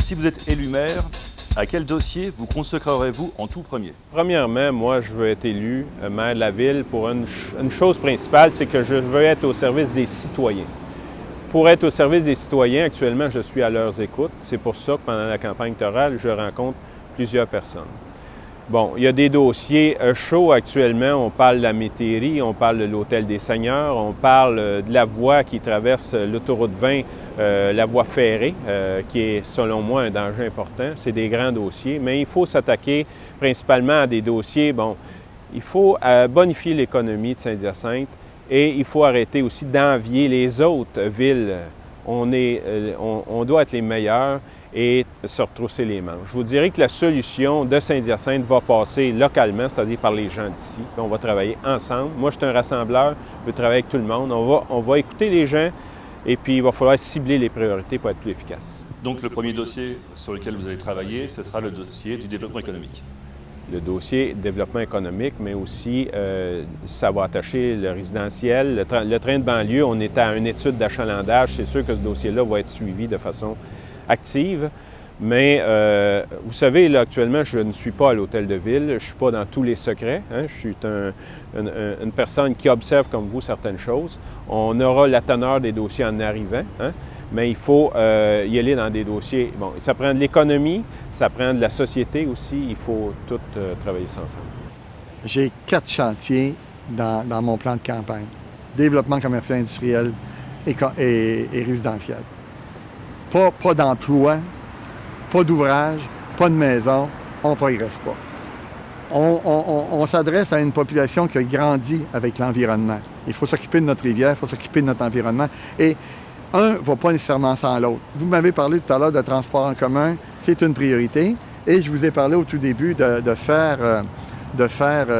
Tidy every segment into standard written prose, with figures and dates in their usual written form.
Si vous êtes élu maire, à quel dossier vous consacrerez-vous en tout premier? Premièrement, moi, je veux être élu maire de la ville pour une chose principale, c'est que je veux être au service des citoyens. Pour être au service des citoyens, actuellement, je suis à leurs écoutes. C'est pour ça que pendant la campagne électorale, je rencontre plusieurs personnes. Bon, il y a des dossiers chauds actuellement. On parle de la métairie, on parle de l'Hôtel des Seigneurs, on parle de la voie qui traverse l'autoroute 20, la voie ferrée, qui est, selon moi, un danger important. C'est des grands dossiers, mais il faut s'attaquer principalement à des dossiers. Bon, il faut bonifier l'économie de Saint-Hyacinthe et il faut arrêter aussi d'envier les autres villes. On doit être les meilleurs et se retrousser les manches. Je vous dirais que la solution de Saint-Hyacinthe va passer localement, c'est-à-dire par les gens d'ici. On va travailler ensemble. Moi, je suis un rassembleur, je veux travailler avec tout le monde. On va écouter les gens et puis il va falloir cibler les priorités pour être plus efficace. Donc le premier dossier sur lequel vous allez travailler, ce sera le dossier du développement économique. Le dossier développement économique, mais aussi ça va attacher le résidentiel. Le train de banlieue, on est à une étude d'achalandage. C'est sûr que ce dossier-là va être suivi de façon active. Mais vous savez, là, actuellement, je ne suis pas à l'hôtel de ville. Je ne suis pas dans tous les secrets. Hein. Je suis une personne qui observe comme vous certaines choses. On aura la teneur des dossiers en arrivant. Hein. Mais il faut y aller dans des dossiers. Bon, ça prend de l'économie, ça prend de la société aussi. Il faut tout travailler ça ensemble. J'ai 4 chantiers dans mon plan de campagne. Développement commercial industriel et résidentiel. Pas d'emploi, pas d'ouvrage, pas de maison, on ne progresse pas. On s'adresse à une population qui a grandi avec l'environnement. Il faut s'occuper de notre rivière, il faut s'occuper de notre environnement. Et un ne va pas nécessairement sans l'autre. Vous m'avez parlé tout à l'heure de transport en commun, c'est une priorité. Et je vous ai parlé au tout début de faire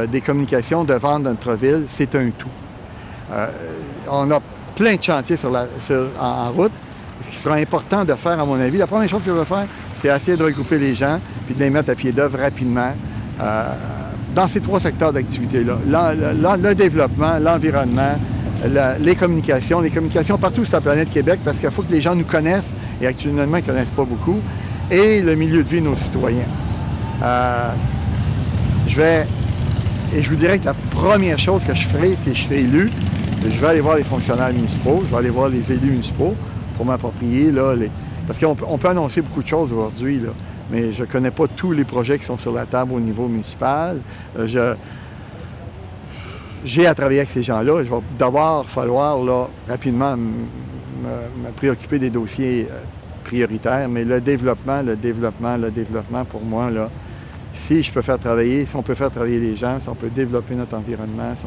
des communications, de vendre notre ville, c'est un tout. On a plein de chantiers en route. Ce qui sera important de faire, à mon avis, la première chose que je vais faire, c'est essayer de regrouper les gens puis de les mettre à pied d'œuvre rapidement dans ces 3 secteurs d'activité-là. Le développement, l'environnement, les communications partout sur la planète Québec, parce qu'il faut que les gens nous connaissent, et actuellement, ils ne connaissent pas beaucoup, et le milieu de vie de nos citoyens. Je vous dirais que la première chose que je ferai, si je serai élu, je vais aller voir les fonctionnaires municipaux, je vais aller voir les élus municipaux pour m'approprier, parce qu'on peut annoncer beaucoup de choses aujourd'hui, là, mais je ne connais pas tous les projets qui sont sur la table au niveau municipal. J'ai à travailler avec ces gens-là. Il va d'abord falloir rapidement me préoccuper des dossiers prioritaires, mais le développement, pour moi, là, si on peut faire travailler les gens, si on peut développer notre environnement, si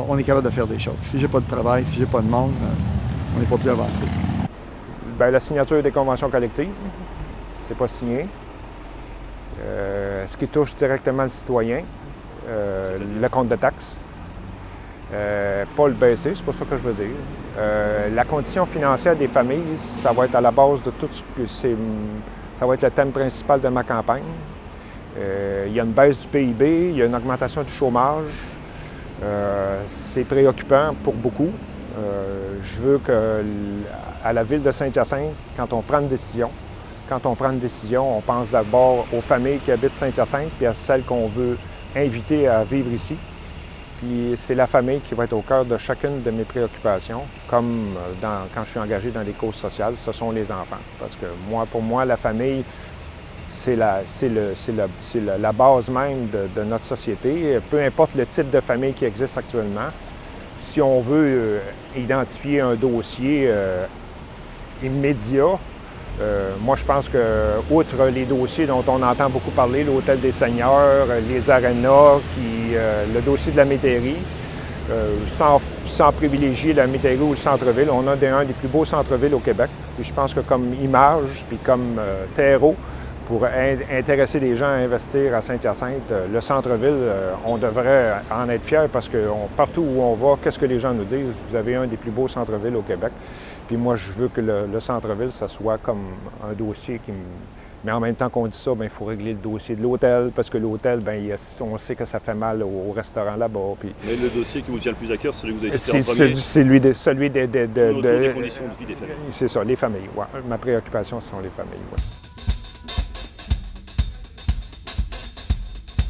on est capable de faire des choses. Si j'ai pas de travail, si j'ai pas de monde, on n'est pas plus avancé. Bien, la signature des conventions collectives, c'est pas signé. Ce qui touche directement le citoyen, le compte de taxes, pas le baisser, c'est pas ça que je veux dire. La condition financière des familles, ça va être à la base de tout ce que ça va être le thème principal de ma campagne. Il y a une baisse du PIB, il y a une augmentation du chômage. C'est préoccupant pour beaucoup. Je veux qu'à la ville de Saint-Hyacinthe, quand on prend une décision, on pense d'abord aux familles qui habitent Saint-Hyacinthe puis à celles qu'on veut inviter à vivre ici. Puis c'est la famille qui va être au cœur de chacune de mes préoccupations, comme quand je suis engagé dans les causes sociales, ce sont les enfants. Parce que pour moi, la famille, c'est la base même de notre société. Peu importe le type de famille qui existe actuellement, si on veut identifier un dossier immédiat, moi, je pense que, outre les dossiers dont on entend beaucoup parler, l'Hôtel des Seigneurs, les arénas, le dossier de la métairie, sans privilégier la métairie ou le centre-ville, on a un des plus beaux centres-villes au Québec. Puis je pense que comme image, puis comme terreau, pour intéresser les gens à investir à Saint-Hyacinthe, le centre-ville, on devrait en être fiers parce que partout où on va, qu'est-ce que les gens nous disent? Vous avez un des plus beaux centres-villes au Québec. Puis moi, je veux que le centre-ville, ça soit comme un dossier qui Mais en même temps qu'on dit ça, il faut régler le dossier de l'hôtel, parce que l'hôtel, on sait que ça fait mal au restaurant là-bas. Puis... Mais le dossier qui vous tient le plus à cœur, c'est celui que vous avez cité en premier. C'est celui des autour des conditions de vie des familles. C'est ça, les familles. Ouais. Ma préoccupation, ce sont les familles. Ouais.